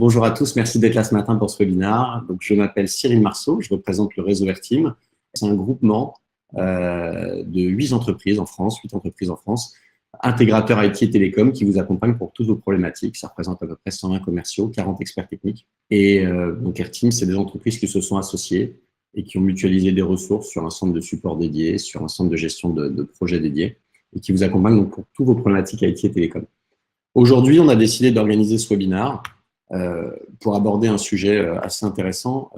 Bonjour à tous, merci d'être là ce matin pour ce webinaire. Donc, je m'appelle Cyril Marceau, je représente le réseau Airteam. C'est un groupement de 8 entreprises en France, intégrateurs IT et télécom qui vous accompagnent pour toutes vos problématiques. Ça représente à peu près 120 commerciaux, 40 experts techniques. Et donc Airteam, c'est des entreprises qui se sont associées et qui ont mutualisé des ressources sur un centre de support dédié, sur un centre de gestion de projets dédiés et qui vous accompagnent donc pour toutes vos problématiques IT et télécom. Aujourd'hui, on a décidé d'organiser ce webinaire pour aborder un sujet assez intéressant.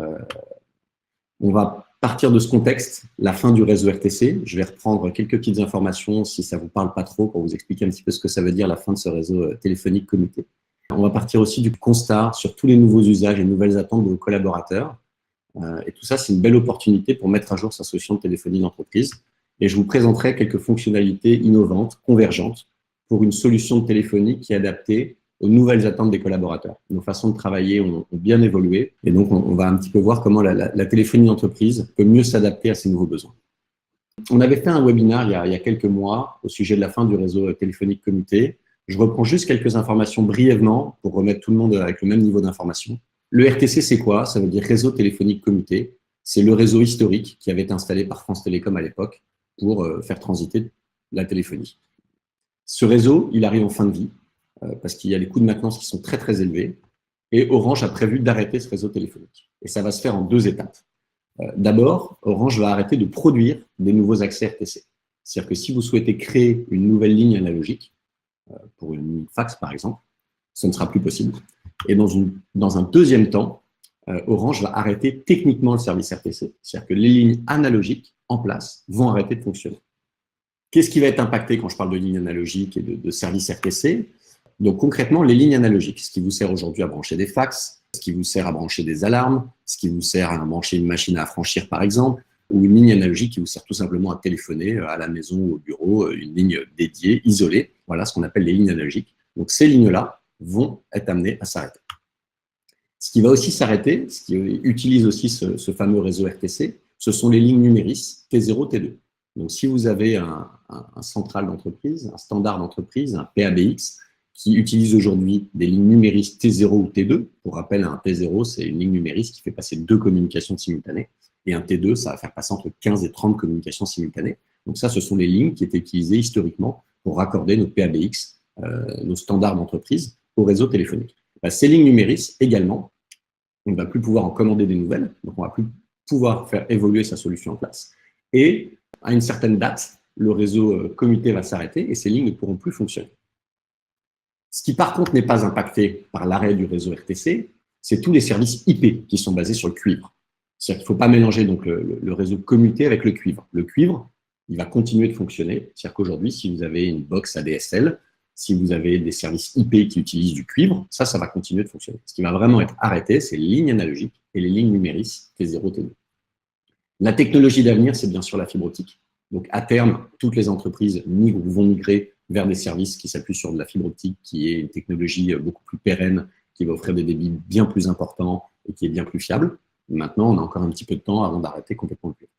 On va partir de ce contexte, la fin du réseau RTC. Je vais reprendre quelques petites informations, si ça ne vous parle pas trop, pour vous expliquer un petit peu ce que ça veut dire, la fin de ce réseau téléphonique commuté. On va partir aussi du constat sur tous les nouveaux usages et nouvelles attentes de vos collaborateurs. Et tout ça, c'est une belle opportunité pour mettre à jour sa solution de téléphonie d'entreprise. Et je vous présenterai quelques fonctionnalités innovantes, convergentes, pour une solution de téléphonie qui est adaptée aux nouvelles attentes des collaborateurs. Nos façons de travailler ont bien évolué et donc on va un petit peu voir comment la téléphonie d'entreprise peut mieux s'adapter à ces nouveaux besoins. On avait fait un webinaire il y a quelques mois au sujet de la fin du réseau téléphonique commuté. Je reprends juste quelques informations brièvement pour remettre tout le monde avec le même niveau d'information. Le RTC, c'est quoi? Ça veut dire réseau téléphonique commuté. C'est le réseau historique qui avait été installé par France Télécom à l'époque pour faire transiter la téléphonie. Ce réseau, il arrive en fin de vie parce qu'il y a les coûts de maintenance qui sont très, très élevés. Et Orange a prévu d'arrêter ce réseau téléphonique. Et ça va se faire en 2 étapes. D'abord, Orange va arrêter de produire des nouveaux accès RTC. C'est-à-dire que si vous souhaitez créer une nouvelle ligne analogique, pour une ligne fax par exemple, ce ne sera plus possible. Et dans un deuxième temps, Orange va arrêter techniquement le service RTC. C'est-à-dire que les lignes analogiques en place vont arrêter de fonctionner. Qu'est-ce qui va être impacté quand je parle de lignes analogiques et de services RTC? Donc concrètement, les lignes analogiques, ce qui vous sert aujourd'hui à brancher des fax, ce qui vous sert à brancher des alarmes, ce qui vous sert à brancher une machine à affranchir par exemple, ou une ligne analogique qui vous sert tout simplement à téléphoner à la maison ou au bureau, une ligne dédiée, isolée, voilà ce qu'on appelle les lignes analogiques. Donc ces lignes-là vont être amenées à s'arrêter. Ce qui va aussi s'arrêter, ce qui utilise aussi ce fameux réseau RTC, ce sont les lignes numéris T0, T2. Donc si vous avez un central d'entreprise, un standard d'entreprise, un PABX, qui utilise aujourd'hui des lignes numéris T0 ou T2. Pour rappel, un T0, c'est une ligne numéris qui fait passer 2 communications simultanées. Et un T2, ça va faire passer entre 15 et 30 communications simultanées. Donc ça, ce sont les lignes qui étaient utilisées historiquement pour raccorder nos PABX, nos standards d'entreprise, au réseau téléphonique. Ces lignes numéris, également, on ne va plus pouvoir en commander des nouvelles. Donc on ne va plus pouvoir faire évoluer sa solution en place. Et à une certaine date, le réseau commuté va s'arrêter et ces lignes ne pourront plus fonctionner. Ce qui, par contre, n'est pas impacté par l'arrêt du réseau RTC, c'est tous les services IP qui sont basés sur le cuivre. C'est-à-dire qu'il ne faut pas mélanger donc, le réseau commuté avec le cuivre. Le cuivre, il va continuer de fonctionner. C'est-à-dire qu'aujourd'hui, si vous avez une box ADSL, si vous avez des services IP qui utilisent du cuivre, ça va continuer de fonctionner. Ce qui va vraiment être arrêté, c'est les lignes analogiques et les lignes numéris T0, T2. La technologie d'avenir, c'est bien sûr la fibre optique. Donc, à terme, toutes les entreprises vont migrer vers des services qui s'appuient sur de la fibre optique, qui est une technologie beaucoup plus pérenne, qui va offrir des débits bien plus importants et qui est bien plus fiable. Maintenant, on a encore un petit peu de temps avant d'arrêter complètement le cuivre.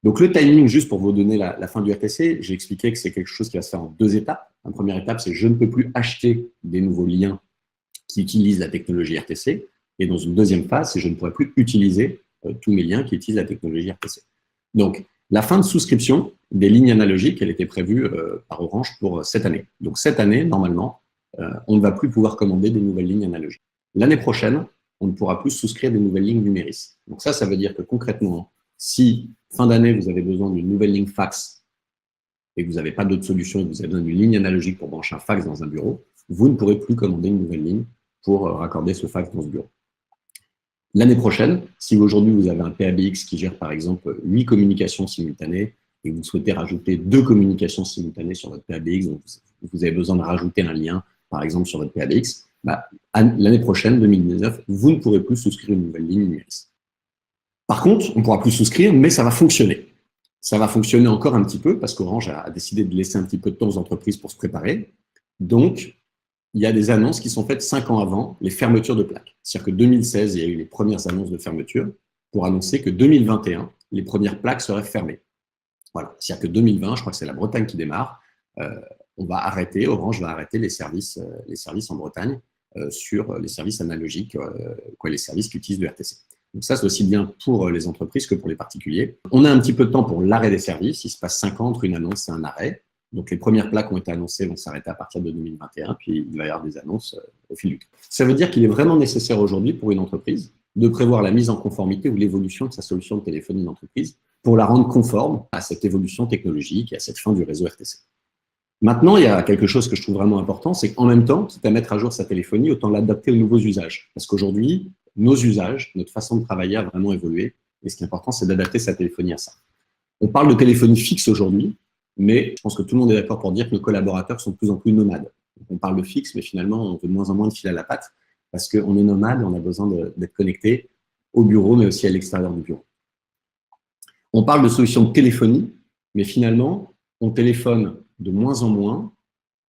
Donc, le timing, juste pour vous donner la fin du RTC, j'ai expliqué que c'est quelque chose qui va se faire en 2 étapes. La première étape, c'est je ne peux plus acheter des nouveaux liens qui utilisent la technologie RTC. Et dans une deuxième phase, c'est je ne pourrai plus utiliser tous mes liens qui utilisent la technologie RTC. Donc, la fin de souscription des lignes analogiques, elle était prévue par Orange pour cette année. Donc, cette année, normalement, on ne va plus pouvoir commander des nouvelles lignes analogiques. L'année prochaine, on ne pourra plus souscrire des nouvelles lignes numéris. Donc, ça veut dire que concrètement, si fin d'année, vous avez besoin d'une nouvelle ligne fax et que vous n'avez pas d'autre solution et que vous avez besoin d'une ligne analogique pour brancher un fax dans un bureau, vous ne pourrez plus commander une nouvelle ligne pour raccorder ce fax dans ce bureau. L'année prochaine, si aujourd'hui vous avez un PABX qui gère par exemple 8 communications simultanées et que vous souhaitez rajouter 2 communications simultanées sur votre PABX, donc vous avez besoin de rajouter un lien par exemple sur votre PABX, l'année prochaine, 2019, vous ne pourrez plus souscrire une nouvelle ligne numéris. Par contre, on ne pourra plus souscrire, mais ça va fonctionner. Ça va fonctionner encore un petit peu parce qu'Orange a décidé de laisser un petit peu de temps aux entreprises pour se préparer. Donc, il y a des annonces qui sont faites 5 ans avant les fermetures de plaques. C'est-à-dire que 2016, il y a eu les premières annonces de fermeture pour annoncer que 2021, les premières plaques seraient fermées. Voilà. C'est-à-dire que 2020, je crois que c'est la Bretagne qui démarre, Orange va arrêter les services en Bretagne sur les services analogiques, les services qui utilisent le RTC. Donc ça, c'est aussi bien pour les entreprises que pour les particuliers. On a un petit peu de temps pour l'arrêt des services. Il se passe 5 ans entre une annonce et un arrêt. Donc les premières plaques ont été annoncées vont s'arrêter à partir de 2021, puis il va y avoir des annonces au fil du temps. Ça veut dire qu'il est vraiment nécessaire aujourd'hui pour une entreprise de prévoir la mise en conformité ou l'évolution de sa solution de téléphonie d'entreprise pour la rendre conforme à cette évolution technologique et à cette fin du réseau RTC. Maintenant, il y a quelque chose que je trouve vraiment important, c'est qu'en même temps, quitte à mettre à jour sa téléphonie, autant l'adapter aux nouveaux usages. Parce qu'aujourd'hui, nos usages, notre façon de travailler a vraiment évolué. Et ce qui est important, c'est d'adapter sa téléphonie à ça. On parle de téléphonie fixe aujourd'hui, mais je pense que tout le monde est d'accord pour dire que nos collaborateurs sont de plus en plus nomades. Donc, on parle de fixe, mais finalement, on veut de moins en moins de fil à la patte parce qu'on est nomade et on a besoin d'être connecté au bureau, mais aussi à l'extérieur du bureau. On parle de solutions de téléphonie, mais finalement, on téléphone de moins en moins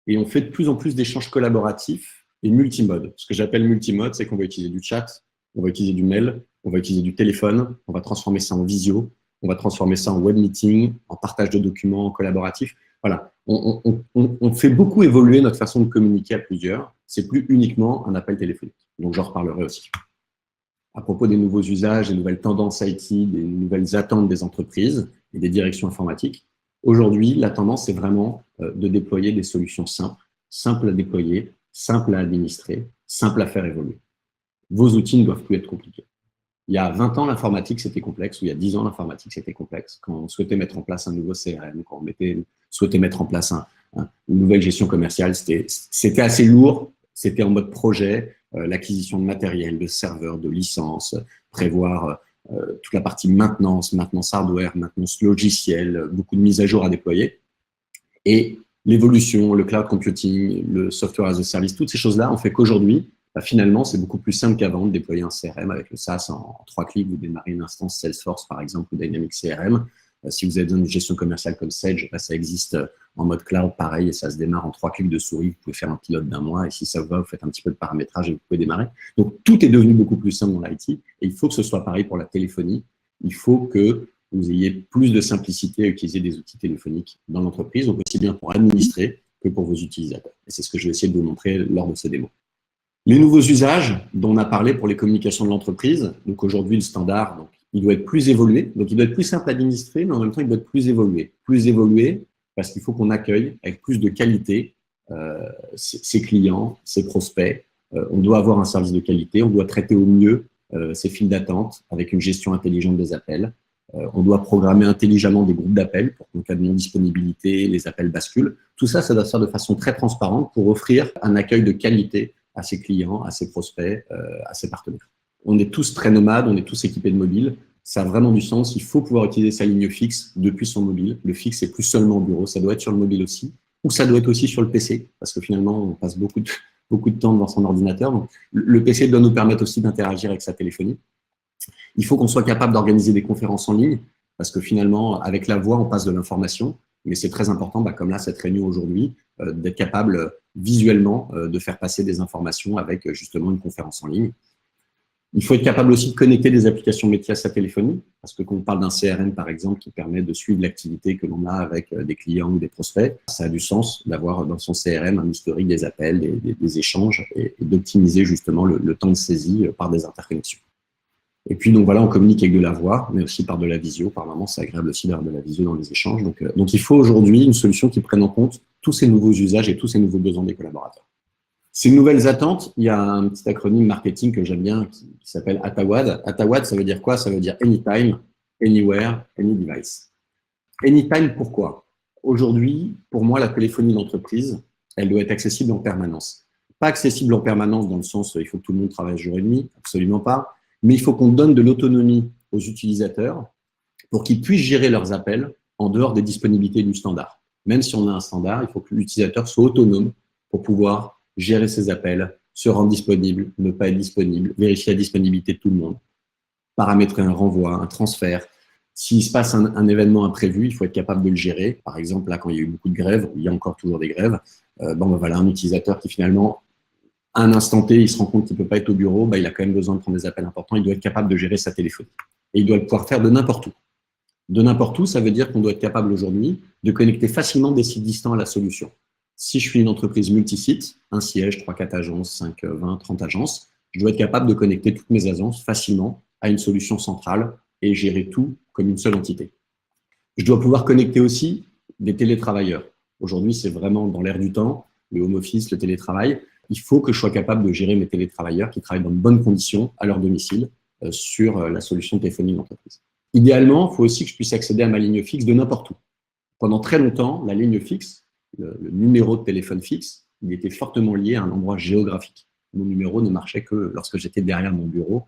et on fait de plus en plus d'échanges collaboratifs et multimode. Ce que j'appelle multimode, c'est qu'on va utiliser du chat, on va utiliser du mail, on va utiliser du téléphone, on va transformer ça en visio, on va transformer ça en web meeting, en partage de documents, en collaboratif. Voilà, on fait beaucoup évoluer notre façon de communiquer à plusieurs. C'est plus uniquement un appel téléphonique. Donc, j'en reparlerai aussi. À propos des nouveaux usages, des nouvelles tendances IT, des nouvelles attentes des entreprises et des directions informatiques, aujourd'hui, la tendance, c'est vraiment de déployer des solutions simples à déployer, simples à administrer, simples à faire évoluer. Vos outils ne doivent plus être compliqués. Il y a 20 ans, l'informatique, c'était complexe, ou il y a 10 ans, l'informatique, c'était complexe. Quand on souhaitait mettre en place un nouveau CRM, quand on souhaitait mettre en place une nouvelle gestion commerciale, c'était assez lourd, c'était en mode projet, l'acquisition de matériel, de serveurs, de licences, prévoir toute la partie maintenance hardware, maintenance logicielle, beaucoup de mises à jour à déployer. Et l'évolution, le cloud computing, le software as a service, toutes ces choses-là ont fait qu'aujourd'hui, finalement, c'est beaucoup plus simple qu'avant de déployer un CRM avec le SaaS en 3 clics. Vous démarrez une instance Salesforce, par exemple, ou Dynamics CRM. Si vous avez besoin d'une gestion commerciale comme Sage, ça existe en mode cloud, pareil, et ça se démarre en 3 clics de souris. Vous pouvez faire un pilote d'1 mois, et si ça vous va, vous faites un petit peu de paramétrage et vous pouvez démarrer. Donc, tout est devenu beaucoup plus simple dans l'IT, et il faut que ce soit pareil pour la téléphonie. Il faut que vous ayez plus de simplicité à utiliser des outils téléphoniques dans l'entreprise, donc aussi bien pour administrer que pour vos utilisateurs. Et c'est ce que je vais essayer de vous montrer lors de ces démos. Les nouveaux usages dont on a parlé pour les communications de l'entreprise, donc aujourd'hui le standard, donc, il doit être plus évolué, donc il doit être plus simple à administrer, mais en même temps il doit être plus évolué. Plus évolué parce qu'il faut qu'on accueille avec plus de qualité ses clients, ses prospects. On doit avoir un service de qualité, on doit traiter au mieux ses files d'attente avec une gestion intelligente des appels. On doit programmer intelligemment des groupes d'appels pour qu'en cas de non-disponibilité, les appels basculent. Tout ça, ça doit se faire de façon très transparente pour offrir un accueil de qualité à ses clients, à ses prospects, à ses partenaires. On est tous très nomades, on est tous équipés de mobiles. Ça a vraiment du sens. Il faut pouvoir utiliser sa ligne fixe depuis son mobile. Le fixe, c'est plus seulement au bureau. Ça doit être sur le mobile aussi. Ou ça doit être aussi sur le PC, parce que finalement, on passe beaucoup de temps devant son ordinateur. Donc, le PC doit nous permettre aussi d'interagir avec sa téléphonie. Il faut qu'on soit capable d'organiser des conférences en ligne, parce que finalement, avec la voix, on passe de l'information. Mais c'est très important, comme là, cette réunion aujourd'hui, d'être capable visuellement de faire passer des informations avec justement une conférence en ligne. Il faut être capable aussi de connecter des applications métiers à sa téléphonie, parce que quand on parle d'un CRM, par exemple, qui permet de suivre l'activité que l'on a avec des clients ou des prospects, ça a du sens d'avoir dans son CRM un historique des appels, des échanges et d'optimiser justement le temps de saisie par des interconnexions. Et puis, donc voilà, on communique avec de la voix, mais aussi par de la visio. Par moments, c'est agréable aussi d'avoir de la visio dans les échanges. Donc il faut aujourd'hui une solution qui prenne en compte tous ces nouveaux usages et tous ces nouveaux besoins des collaborateurs. Ces nouvelles attentes, il y a un petit acronyme marketing que j'aime bien qui s'appelle ATAWAD. ATAWAD, ça veut dire quoi? Ça veut dire Anytime, Anywhere, Any Device. Anytime, pourquoi? Aujourd'hui, pour moi, la téléphonie d'entreprise, elle doit être accessible en permanence. Pas accessible en permanence dans le sens il faut que tout le monde travaille jour et nuit, absolument pas. Mais il faut qu'on donne de l'autonomie aux utilisateurs pour qu'ils puissent gérer leurs appels en dehors des disponibilités du standard. Même si on a un standard, il faut que l'utilisateur soit autonome pour pouvoir gérer ses appels, se rendre disponible, ne pas être disponible, vérifier la disponibilité de tout le monde, paramétrer un renvoi, un transfert. S'il se passe un événement imprévu, il faut être capable de le gérer. Par exemple, là, quand il y a eu beaucoup de grèves, il y a encore toujours des grèves, voilà, un utilisateur qui finalement, à un instant T, il se rend compte qu'il ne peut pas être au bureau, il a quand même besoin de prendre des appels importants, il doit être capable de gérer sa téléphonie. Et il doit le pouvoir faire de n'importe où. De n'importe où, ça veut dire qu'on doit être capable aujourd'hui de connecter facilement des sites distants à la solution. Si je suis une entreprise multisite, un siège, 3, 4 agences, 5, 20, 30 agences, je dois être capable de connecter toutes mes agences facilement à une solution centrale et gérer tout comme une seule entité. Je dois pouvoir connecter aussi des télétravailleurs. Aujourd'hui, c'est vraiment dans l'air du temps, le home office, le télétravail. Il faut que je sois capable de gérer mes télétravailleurs qui travaillent dans de bonnes conditions à leur domicile sur la solution de téléphonie d'entreprise. Idéalement, il faut aussi que je puisse accéder à ma ligne fixe de n'importe où. Pendant très longtemps, la ligne fixe, le numéro de téléphone fixe, il était fortement lié à un endroit géographique. Mon numéro ne marchait que lorsque j'étais derrière mon bureau.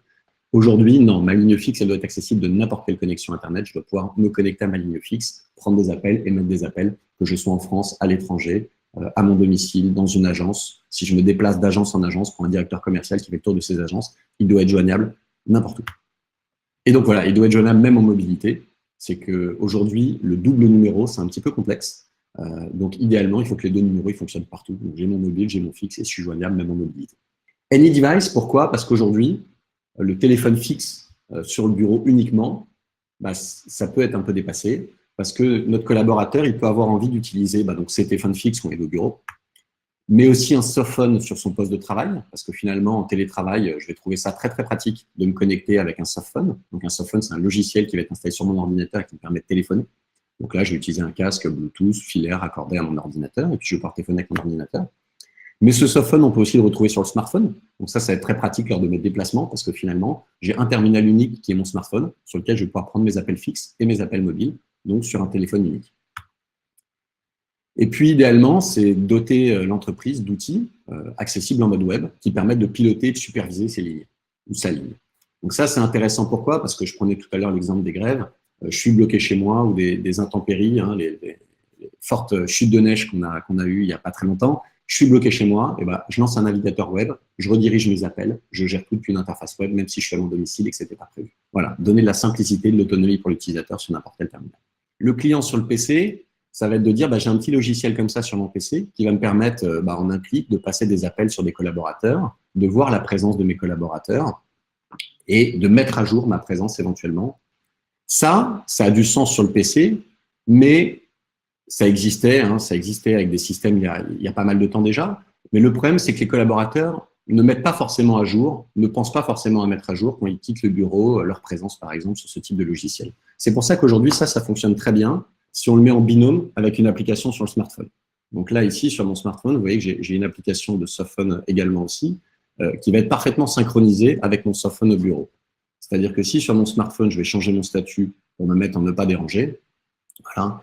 Aujourd'hui, non, ma ligne fixe, elle doit être accessible de n'importe quelle connexion Internet. Je dois pouvoir me connecter à ma ligne fixe, prendre des appels, émettre des appels, que je sois en France, à l'étranger, à mon domicile, dans une agence. Si je me déplace d'agence en agence pour un directeur commercial qui fait le tour de ces agences, il doit être joignable n'importe où. Et donc voilà, il doit être joignable même en mobilité. C'est qu'aujourd'hui, le double numéro, c'est un petit peu complexe. Donc idéalement, il faut que les deux numéros ils fonctionnent partout. Donc j'ai mon mobile, j'ai mon fixe et je suis joignable même en mobilité. Any device, pourquoi? Parce qu'aujourd'hui, le téléphone fixe sur le bureau uniquement, bah, ça peut être un peu dépassé parce que notre collaborateur, il peut avoir envie d'utiliser donc ses téléphones fixes qu'on est au bureau, mais aussi un softphone sur son poste de travail, parce que finalement, en télétravail, je vais trouver ça très, très pratique de me connecter avec un softphone. Donc, un softphone, c'est un logiciel qui va être installé sur mon ordinateur et qui me permet de téléphoner. Donc là, je vais utiliser un casque Bluetooth filaire accordé à mon ordinateur, et puis je vais pouvoir téléphoner avec mon ordinateur. Mais ce softphone, on peut aussi le retrouver sur le smartphone. Donc ça va être très pratique lors de mes déplacements, parce que finalement, j'ai un terminal unique qui est mon smartphone, sur lequel je vais pouvoir prendre mes appels fixes et mes appels mobiles, donc sur un téléphone unique. Et puis, idéalement, c'est doter l'entreprise d'outils accessibles en mode web qui permettent de piloter et de superviser ses lignes ou sa ligne. Donc ça, c'est intéressant. Pourquoi? Parce que je prenais tout à l'heure l'exemple des grèves. Je suis bloqué chez moi ou des intempéries, les fortes chutes de neige qu'on a eues il n'y a pas très longtemps. Je suis bloqué chez moi, et je lance un navigateur web, je redirige mes appels, je gère tout depuis une interface web, même si je suis à mon domicile et que ce n'était pas prévu. Voilà, donner de la simplicité, de l'autonomie pour l'utilisateur sur n'importe quel terminal. Le client sur le PC, ça va être de dire, j'ai un petit logiciel comme ça sur mon PC qui va me permettre, en un clic, de passer des appels sur des collaborateurs, de voir la présence de mes collaborateurs et de mettre à jour ma présence éventuellement. Ça a du sens sur le PC, mais ça existait avec des systèmes il y a pas mal de temps déjà. Mais le problème, c'est que les collaborateurs ne mettent pas forcément à jour, ne pensent pas forcément à mettre à jour quand ils quittent le bureau, leur présence, par exemple, sur ce type de logiciel. C'est pour ça qu'aujourd'hui, ça fonctionne très bien si on le met en binôme avec une application sur le smartphone. Donc là, ici, sur mon smartphone, vous voyez que j'ai une application de softphone également aussi, qui va être parfaitement synchronisée avec mon softphone au bureau. C'est-à-dire que si sur mon smartphone, je vais changer mon statut pour me mettre en ne pas déranger, voilà,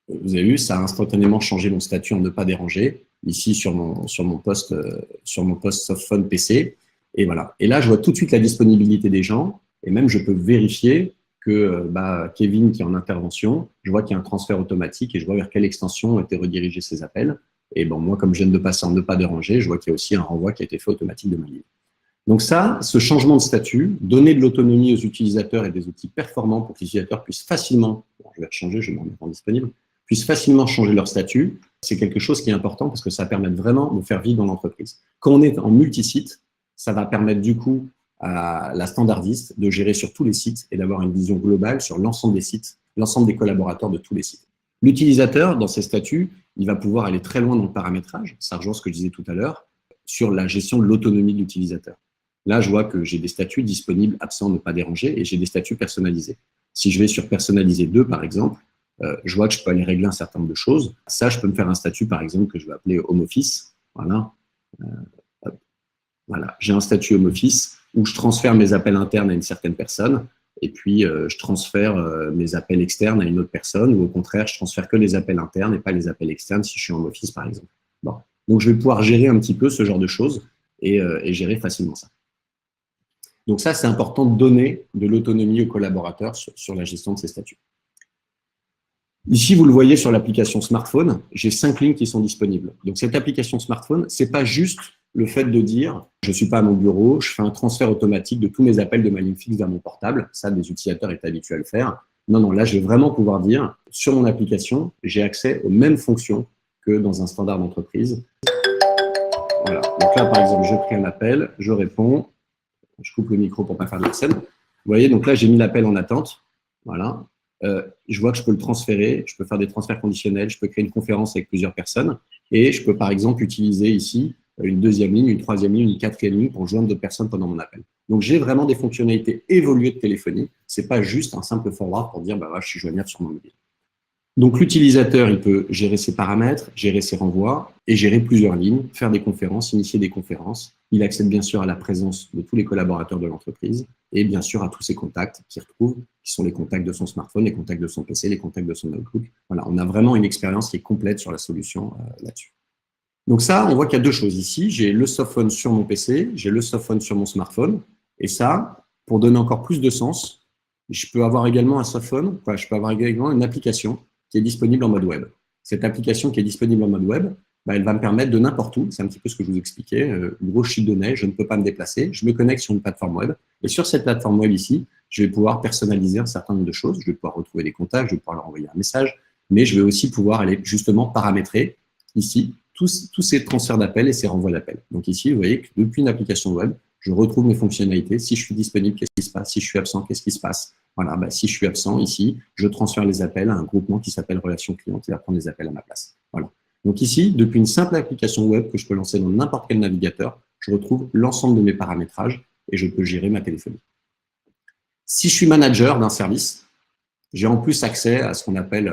vous avez vu, ça a instantanément changé mon statut en ne pas déranger, ici sur mon poste softphone PC. Et voilà. Et là, je vois tout de suite la disponibilité des gens, et même je peux vérifier que Kevin qui est en intervention, je vois qu'il y a un transfert automatique et je vois vers quelle extension ont été redirigés ces appels. Et moi, comme je viens de passer en ne pas déranger, je vois qu'il y a aussi un renvoi qui a été fait automatique de ma ligne. Donc ça, ce changement de statut, donner de l'autonomie aux utilisateurs et des outils performants pour que les utilisateurs puissent facilement, je vais changer, je vais me remettre en disponible, puissent facilement changer leur statut, c'est quelque chose qui est important parce que ça permet vraiment de faire vivre dans l'entreprise. Quand on est en multisite, ça va permettre du coup à la standardiste de gérer sur tous les sites et d'avoir une vision globale sur l'ensemble des sites, l'ensemble des collaborateurs de tous les sites. L'utilisateur, dans ses statuts, il va pouvoir aller très loin dans le paramétrage, ça rejoint ce que je disais tout à l'heure, sur la gestion de l'autonomie de l'utilisateur. Là, je vois que j'ai des statuts disponibles, absents, ne pas déranger, et j'ai des statuts personnalisés. Si je vais sur personnaliser 2, par exemple, je vois que je peux aller régler un certain nombre de choses. Ça, je peux me faire un statut, par exemple, que je vais appeler Home Office. Voilà. Voilà. J'ai un statut Home Office où je transfère mes appels internes à une certaine personne et puis je transfère mes appels externes à une autre personne ou au contraire, je transfère que les appels internes et pas les appels externes si je suis en Home Office, par exemple. Bon. Donc, je vais pouvoir gérer un petit peu ce genre de choses et gérer facilement ça. Donc ça, c'est important de donner de l'autonomie aux collaborateurs sur la gestion de ces statuts. Ici, vous le voyez sur l'application smartphone, j'ai 5 lignes qui sont disponibles. Donc cette application smartphone, c'est pas juste le fait de dire je suis pas à mon bureau, je fais un transfert automatique de tous mes appels de ma ligne fixe vers mon portable. Ça, des utilisateurs étaient habitués à le faire. Non, là, je vais vraiment pouvoir dire sur mon application, j'ai accès aux mêmes fonctions que dans un standard d'entreprise. Voilà. Donc là, par exemple, je crée un appel, je réponds. Je coupe le micro pour ne pas faire de la scène. Vous voyez, donc là, j'ai mis l'appel en attente. Voilà. Je vois que je peux le transférer. Je peux faire des transferts conditionnels. Je peux créer une conférence avec plusieurs personnes. Et je peux par exemple utiliser ici une deuxième ligne, une troisième ligne, une quatrième ligne pour joindre d'autres personnes pendant mon appel. Donc j'ai vraiment des fonctionnalités évoluées de téléphonie. Ce n'est pas juste un simple forward pour dire bah, je suis joignable sur mon mobile. Donc l'utilisateur, il peut gérer ses paramètres, gérer ses renvois et gérer plusieurs lignes, faire des conférences, initier des conférences. Il accède bien sûr à la présence de tous les collaborateurs de l'entreprise et bien sûr à tous ses contacts qu'il retrouve, qui sont les contacts de son smartphone, les contacts de son PC, les contacts de son Outlook. Voilà, on a vraiment une expérience qui est complète sur la solution là-dessus. Donc ça, on voit qu'il y a deux choses ici. J'ai le softphone sur mon PC, j'ai le softphone sur mon smartphone. Et ça, pour donner encore plus de sens, je peux avoir également un softphone, je peux avoir également une application qui est disponible en mode web. Cette application qui est disponible en mode web, elle va me permettre de n'importe où, c'est un petit peu ce que je vous expliquais, une grosse chute de neige, je ne peux pas me déplacer, je me connecte sur une plateforme web, et sur cette plateforme web ici, je vais pouvoir personnaliser un certain nombre de choses, je vais pouvoir retrouver des contacts, je vais pouvoir leur envoyer un message, mais je vais aussi pouvoir aller justement paramétrer ici tous ces transferts d'appels et ces renvois d'appels. Donc ici, vous voyez que depuis une application web, je retrouve mes fonctionnalités. Si je suis disponible, qu'est-ce qui se passe? Si je suis absent, qu'est-ce qui se passe? Voilà, si je suis absent ici, je transfère les appels à un groupement qui s'appelle Relation Client qui va prendre les appels à ma place. Voilà. Donc ici, depuis une simple application web que je peux lancer dans n'importe quel navigateur, je retrouve l'ensemble de mes paramétrages et je peux gérer ma téléphonie. Si je suis manager d'un service, j'ai en plus accès à ce qu'on appelle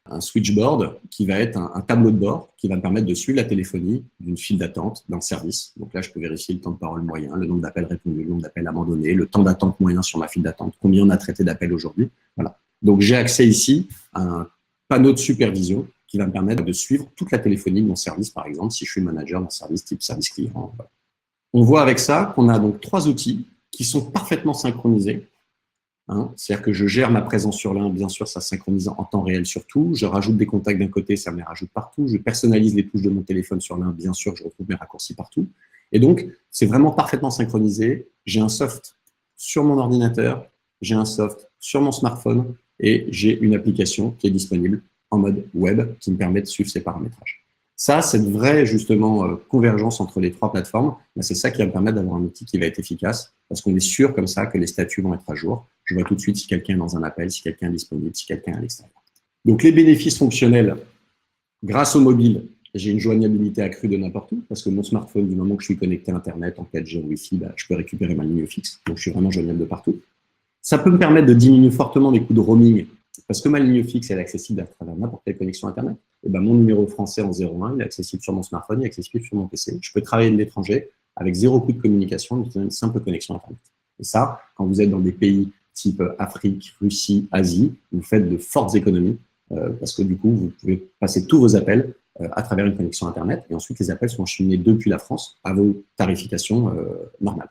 un switchboard qui va être un tableau de bord qui va me permettre de suivre la téléphonie d'une file d'attente d'un service. Donc là, je peux vérifier le temps de parole moyen, le nombre d'appels répondus, le nombre d'appels abandonnés, le temps d'attente moyen sur ma file d'attente, combien on a traité d'appels aujourd'hui. Voilà. Donc j'ai accès ici à un panneau de supervision qui va me permettre de suivre toute la téléphonie de mon service, par exemple, si je suis manager d'un service type service client. Voilà. On voit avec ça qu'on a donc 3 outils qui sont parfaitement synchronisés. C'est-à-dire que je gère ma présence sur l'un, bien sûr, ça synchronise en temps réel sur tout. Je rajoute des contacts d'un côté, ça me les rajoute partout. Je personnalise les touches de mon téléphone sur l'un, bien sûr, je retrouve mes raccourcis partout. Et donc, c'est vraiment parfaitement synchronisé. J'ai un soft sur mon ordinateur, j'ai un soft sur mon smartphone et j'ai une application qui est disponible en mode web qui me permet de suivre ces paramétrages. Ça, cette vraie, justement, convergence entre les 3 plateformes, c'est ça qui va me permettre d'avoir un outil qui va être efficace parce qu'on est sûr comme ça que les statuts vont être à jour. Je vois tout de suite si quelqu'un est dans un appel, si quelqu'un est disponible, si quelqu'un est à l'extérieur. Donc, les bénéfices fonctionnels, grâce au mobile, j'ai une joignabilité accrue de n'importe où parce que mon smartphone, du moment que je suis connecté à Internet, en 4G ou Wi-Fi, je peux récupérer ma ligne fixe. Donc, je suis vraiment joignable de partout. Ça peut me permettre de diminuer fortement les coûts de roaming parce que ma ligne fixe elle est accessible à travers n'importe quelle connexion Internet. Et mon numéro français en 01, il est accessible sur mon smartphone, il est accessible sur mon PC. Je peux travailler de l'étranger avec 0 coût de communication, en utilisant une simple connexion Internet. Et ça, quand vous êtes dans des pays type Afrique, Russie, Asie, vous faites de fortes économies parce que du coup, vous pouvez passer tous vos appels à travers une connexion Internet et ensuite les appels sont acheminés depuis la France à vos tarifications normales.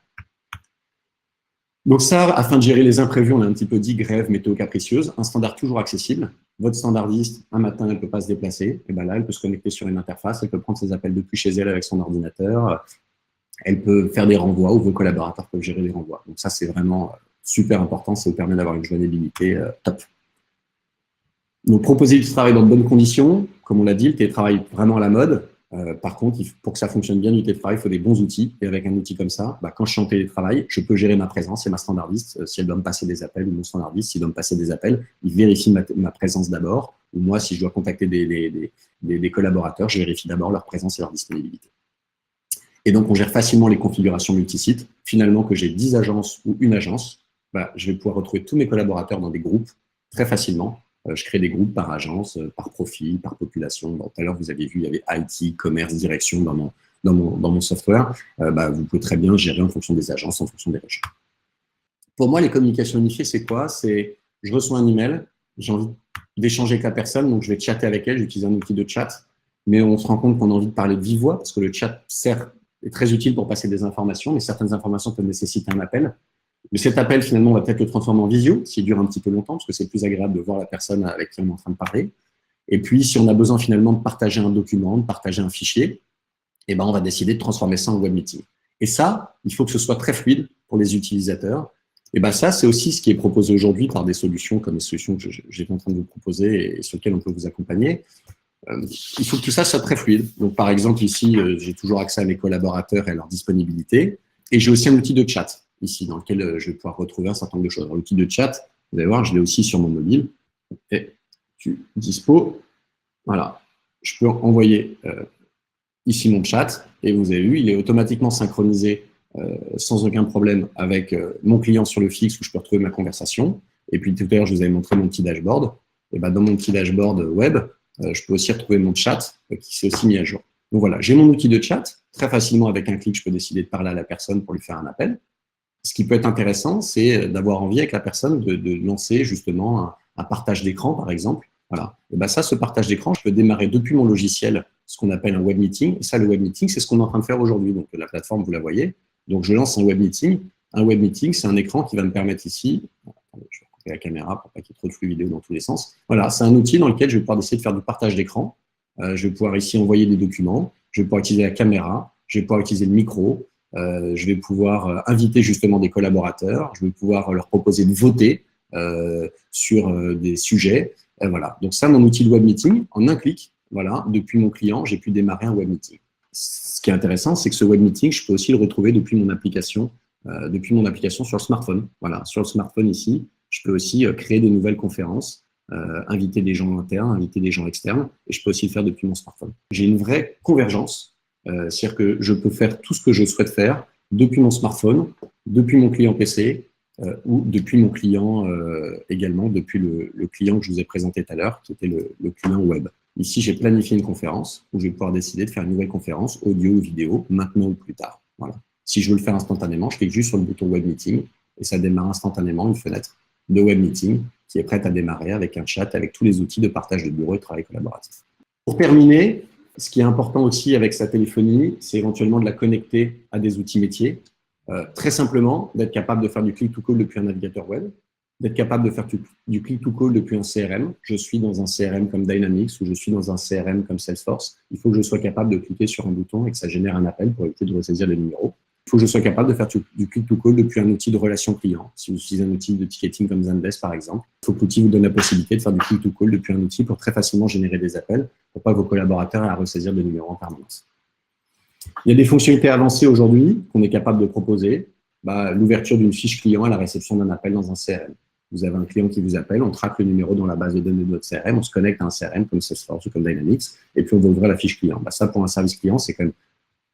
Donc ça, afin de gérer les imprévus, on a un petit peu dit grève, météo capricieuse, un standard toujours accessible. Votre standardiste, un matin, elle ne peut pas se déplacer. Et là, elle peut se connecter sur une interface, elle peut prendre ses appels depuis chez elle avec son ordinateur, elle peut faire des renvois ou vos collaborateurs peuvent gérer les renvois. Donc ça, c'est vraiment super important, ça vous permet d'avoir une joignabilité top. Donc proposer du travail dans de bonnes conditions, comme on l'a dit, le télétravail est vraiment à la mode. Par contre, pour que ça fonctionne bien du télétravail, il faut des bons outils. Et avec un outil comme ça, quand je suis en télétravail, je peux gérer ma présence et ma standardiste. Si elle doit me passer des appels, ou mon standardiste, s'il doit me passer des appels, il vérifie ma présence d'abord. Ou moi, si je dois contacter des collaborateurs, je vérifie d'abord leur présence et leur disponibilité. Et donc, on gère facilement les configurations multisites. Finalement, que j'ai 10 agences ou une agence, je vais pouvoir retrouver tous mes collaborateurs dans des groupes très facilement. Je crée des groupes par agence, par profil, par population. Tout à l'heure, vous avez vu, il y avait IT, commerce, direction dans mon software. Vous pouvez très bien gérer en fonction des agences, en fonction des régions. Pour moi, les communications unifiées, c'est quoi? C'est je reçois un email, j'ai envie d'échanger avec la personne, donc je vais chatter avec elle, j'utilise un outil de chat, mais on se rend compte qu'on a envie de parler de vive voix, parce que le chat est très utile pour passer des informations, mais certaines informations peuvent nécessiter un appel. Mais cet appel, finalement, on va peut-être le transformer en visio, s'il dure un petit peu longtemps, parce que c'est plus agréable de voir la personne avec qui on est en train de parler. Et puis, si on a besoin finalement de partager un document, de partager un fichier, on va décider de transformer ça en web meeting. Et ça, il faut que ce soit très fluide pour les utilisateurs. Et ça, c'est aussi ce qui est proposé aujourd'hui par des solutions comme les solutions que j'étais en train de vous proposer et sur lesquelles on peut vous accompagner. Il faut que tout ça soit très fluide. Donc, par exemple, ici, j'ai toujours accès à mes collaborateurs et à leur disponibilité. Et j'ai aussi un outil de chat ici, dans lequel je vais pouvoir retrouver un certain nombre de choses. L'outil de chat, vous allez voir, je l'ai aussi sur mon mobile. Et tu dispo, voilà, je peux envoyer ici mon chat, et vous avez vu, il est automatiquement synchronisé sans aucun problème avec mon client sur le fixe où je peux retrouver ma conversation. Et puis tout à l'heure, je vous avais montré mon petit dashboard. Et ben, dans mon petit dashboard web, je peux aussi retrouver mon chat qui s'est aussi mis à jour. Donc voilà, j'ai mon outil de chat. Très facilement, avec un clic, je peux décider de parler à la personne pour lui faire un appel. Ce qui peut être intéressant, c'est d'avoir envie avec la personne de lancer justement un partage d'écran, par exemple. Voilà. Et ben ça, ce partage d'écran, je peux démarrer depuis mon logiciel ce qu'on appelle un web meeting. Et ça, le web meeting, c'est ce qu'on est en train de faire aujourd'hui. Donc la plateforme, vous la voyez. Donc je lance un web meeting. Un web meeting, c'est un écran qui va me permettre ici. Attendez, je vais couper la caméra pour pas qu'il y ait trop de flux vidéo dans tous les sens. Voilà, c'est un outil dans lequel je vais pouvoir essayer de faire du partage d'écran. Je vais pouvoir ici envoyer des documents. Je vais pouvoir utiliser la caméra. Je vais pouvoir utiliser le micro. Je vais pouvoir inviter justement des collaborateurs. Je vais pouvoir leur proposer de voter sur des sujets. Voilà. Donc ça, mon outil de web meeting, en un clic, voilà, depuis mon client, j'ai pu démarrer un web meeting. Ce qui est intéressant, c'est que ce web meeting, je peux aussi le retrouver depuis mon application sur le smartphone. Voilà, sur le smartphone ici, je peux aussi créer de nouvelles conférences, inviter des gens internes, inviter des gens externes, et je peux aussi le faire depuis mon smartphone. J'ai une vraie convergence, c'est-à-dire que je peux faire tout ce que je souhaite faire depuis mon smartphone, depuis mon client PC, ou depuis mon client également, depuis le client que je vous ai présenté tout à l'heure, qui était le client web. Ici, j'ai planifié une conférence où je vais pouvoir décider de faire une nouvelle conférence, audio ou vidéo, maintenant ou plus tard. Voilà. Si je veux le faire instantanément, je clique juste sur le bouton Web Meeting et ça démarre instantanément une fenêtre de Web Meeting qui est prête à démarrer avec un chat, avec tous les outils de partage de bureau et de travail collaboratif. Pour terminer, ce qui est important aussi avec sa téléphonie, c'est éventuellement de la connecter à des outils métiers. Très simplement, d'être capable de faire du click-to-call depuis un navigateur web, d'être capable de faire du click-to-call depuis un CRM. Je suis dans un CRM comme Dynamics ou je suis dans un CRM comme Salesforce. Il faut que je sois capable de cliquer sur un bouton et que ça génère un appel pour éviter de ressaisir les numéros. Il faut que je sois capable de faire du click-to-call depuis un outil de relation client. Si vous utilisez un outil de ticketing comme Zendesk, par exemple, il faut que l'outil vous donne la possibilité de faire du click-to-call depuis un outil pour très facilement générer des appels, pour pas que vos collaborateurs aient à ressaisir des numéros en permanence. Il y a des fonctionnalités avancées aujourd'hui qu'on est capable de proposer. L'ouverture d'une fiche client à la réception d'un appel dans un CRM. Vous avez un client qui vous appelle, on traque le numéro dans la base de données de notre CRM, on se connecte à un CRM comme Salesforce ou comme Dynamics, et puis on va ouvrir la fiche client. Ça, pour un service client, c'est quand même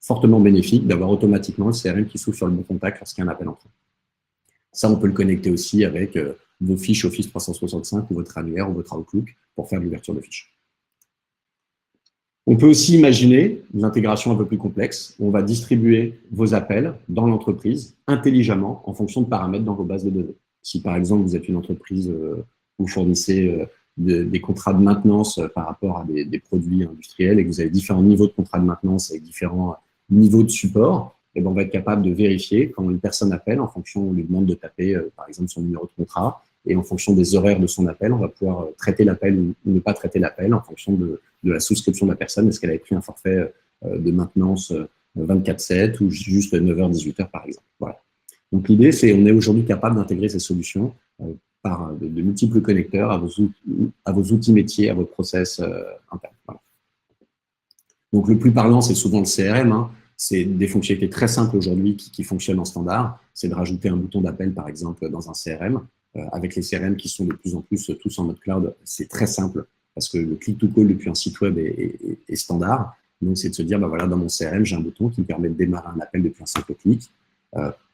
fortement bénéfique d'avoir automatiquement le CRM qui s'ouvre sur le bon contact lorsqu'il y a un appel entrant. Ça, on peut le connecter aussi avec vos fiches Office 365 ou votre annuaire ou votre Outlook pour faire l'ouverture de fiches. On peut aussi imaginer une intégration un peu plus complexe où on va distribuer vos appels dans l'entreprise intelligemment en fonction de paramètres dans vos bases de données. Si par exemple vous êtes une entreprise, vous fournissez des contrats de maintenance par rapport à des produits industriels et que vous avez différents niveaux de contrats de maintenance avec différents niveaux de support, et on va être capable de vérifier quand une personne appelle en fonction, on lui demande de taper par exemple son numéro de contrat et en fonction des horaires de son appel, on va pouvoir traiter l'appel ou ne pas traiter l'appel en fonction de la souscription de la personne. Est-ce qu'elle avait pris un forfait de maintenance 24/7 ou juste 9h-18h par exemple. Voilà. Donc l'idée, c'est on est aujourd'hui capable d'intégrer ces solutions par de multiples connecteurs à vos outils métiers, à vos process internes. Voilà. Donc le plus parlant, c'est souvent le CRM. Hein. C'est des fonctionnalités très simples aujourd'hui qui fonctionnent en standard. C'est de rajouter un bouton d'appel, par exemple, dans un CRM. Avec les CRM qui sont de plus en plus tous en mode cloud, c'est très simple parce que le click-to-call depuis un site web est standard. Donc, c'est de se dire, voilà, dans mon CRM, j'ai un bouton qui me permet de démarrer un appel depuis un simple clic.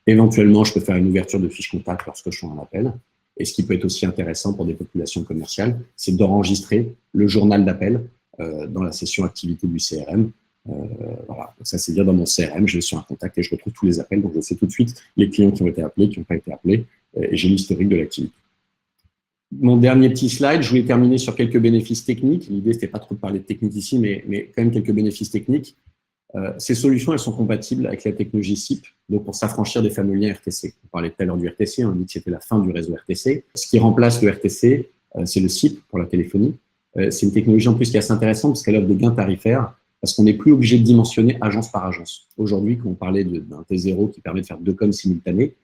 Éventuellement, je peux faire une ouverture de fiche contact lorsque je fais un appel. Et ce qui peut être aussi intéressant pour des populations commerciales, c'est d'enregistrer le journal d'appel dans la session activité du CRM. Voilà. Donc ça, c'est dire dans mon CRM, je vais sur un contact et je retrouve tous les appels. Donc, je sais tout de suite les clients qui ont été appelés, qui n'ont pas été appelés, et j'ai l'historique de l'activité. Mon dernier petit slide, je voulais terminer sur quelques bénéfices techniques. L'idée, c'était pas trop de parler de technique ici, mais quand même quelques bénéfices techniques. Ces solutions, elles sont compatibles avec la technologie SIP, donc pour s'affranchir des fameux liens RTC. On parlait tout à l'heure du RTC, on a dit que c'était la fin du réseau RTC. Ce qui remplace le RTC, c'est le SIP pour la téléphonie. C'est une technologie en plus qui est assez intéressante parce qu'elle offre des gains tarifaires parce qu'on n'est plus obligé de dimensionner agence par agence. Aujourd'hui, quand on parlait d'un T0 qui permet de faire 2 coms simultanés,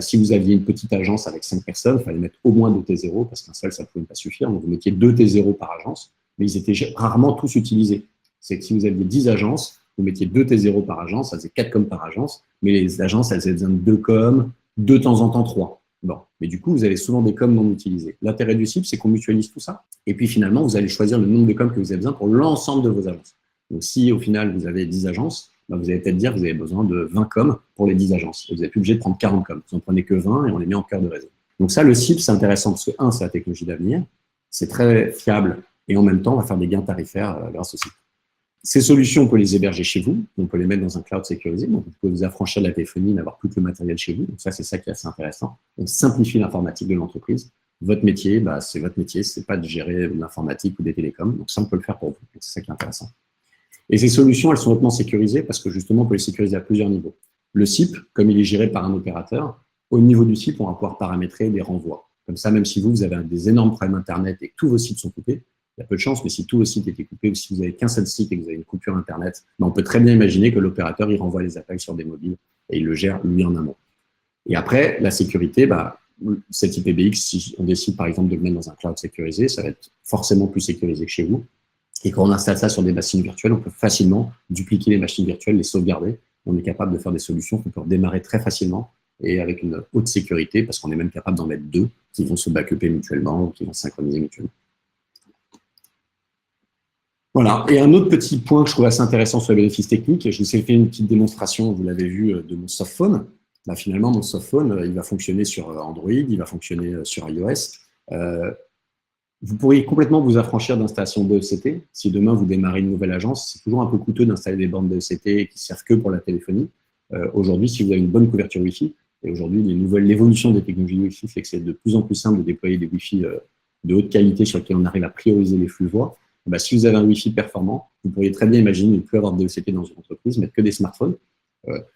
si vous aviez une petite agence avec 5 personnes, il fallait mettre au moins 2 T0 parce qu'un seul, ça ne pouvait pas suffire. Donc, vous mettiez 2 T0 par agence, mais ils étaient rarement tous utilisés. C'est que si vous aviez 10 agences, vous mettiez 2 T0 par agence, ça faisait 4 coms par agence, mais les agences, elles avaient besoin de 2 coms, de temps en temps 3. Bon, mais du coup, vous avez souvent des coms non utilisés. L'intérêt du SIP, c'est qu'on mutualise tout ça. Et puis finalement, vous allez choisir le nombre de coms que vous avez besoin pour l'ensemble de vos agences. Donc, si au final, vous avez 10 agences, bah, vous allez peut-être dire que vous avez besoin de 20 coms pour les 10 agences. Et vous n'êtes plus obligé de prendre 40 coms. Vous n'en prenez que 20 et on les met en cœur de réseau. Donc ça, le CIP, c'est intéressant parce que, un, c'est la technologie d'avenir, c'est très fiable et en même temps, on va faire des gains tarifaires grâce au CIP. Ces solutions, on peut les héberger chez vous, on peut les mettre dans un cloud sécurisé, donc vous pouvez vous affranchir de la téléphonie, d'avoir tout le matériel chez vous. Donc ça, c'est ça qui est assez intéressant. On simplifie l'informatique de l'entreprise. Votre métier, bah, c'est votre métier, c'est pas de gérer l'informatique ou des télécoms. Donc ça, on peut le faire pour vous. C'est ça qui est intéressant. Et ces solutions, elles sont hautement sécurisées parce que justement, on peut les sécuriser à plusieurs niveaux. Le SIP, comme il est géré par un opérateur, au niveau du SIP, on va pouvoir paramétrer des renvois. Comme ça, même si vous avez des énormes problèmes Internet et que tous vos sites sont coupés, il y a peu de chance, mais si tous vos sites étaient coupés ou si vous avez qu'un seul site et que vous avez une coupure Internet, ben on peut très bien imaginer que l'opérateur, il renvoie les appels sur des mobiles et il le gère lui en amont. Et après, la sécurité, bah, cet IPBX, si on décide par exemple de le mettre dans un cloud sécurisé, ça va être forcément plus sécurisé que chez vous. Et quand on installe ça sur des machines virtuelles, on peut facilement dupliquer les machines virtuelles, les sauvegarder. On est capable de faire des solutions qu'on peut redémarrer très facilement et avec une haute sécurité, parce qu'on est même capable d'en mettre deux qui vont se backuper mutuellement ou qui vont synchroniser mutuellement. Voilà. Et un autre petit point que je trouve assez intéressant sur les bénéfices techniques, je vous ai fait une petite démonstration, vous l'avez vu, de mon softphone. Là, finalement, mon softphone, il va fonctionner sur Android, il va fonctionner sur iOS. Vous pourriez complètement vous affranchir d'installation d'ECT. Si demain, vous démarrez une nouvelle agence, c'est toujours un peu coûteux d'installer des bornes d'ECT qui servent que pour la téléphonie. Aujourd'hui, si vous avez une bonne couverture Wi-Fi, et aujourd'hui, l'évolution des technologies Wi-Fi fait que c'est de plus en plus simple de déployer des Wi-Fi de haute qualité sur lesquels on arrive à prioriser les flux voix. Bah, si vous avez un Wi-Fi performant, vous pourriez très bien imaginer ne plus avoir de DECT dans une entreprise, mettre que des smartphones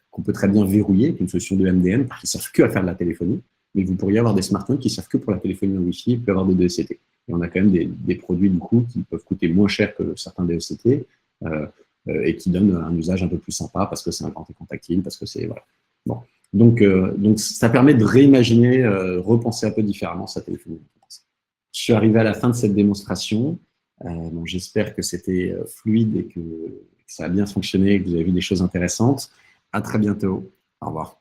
qu'on peut très bien verrouiller, avec une solution de MDM qui ne servent que à faire de la téléphonie, mais vous pourriez avoir des smartphones qui ne servent que pour la téléphonie en Wi-Fi et plus avoir de DECT. Et on a quand même des produits du coup qui peuvent coûter moins cher que certains DECT et qui donnent un usage un peu plus sympa parce que c'est un grand écran tactile, parce que c'est voilà. Bon. Donc ça permet de réimaginer, repenser un peu différemment sa téléphonie. Je suis arrivé à la fin de cette démonstration. Donc j'espère que c'était fluide et que ça a bien fonctionné et que vous avez vu des choses intéressantes. À très bientôt. Au revoir.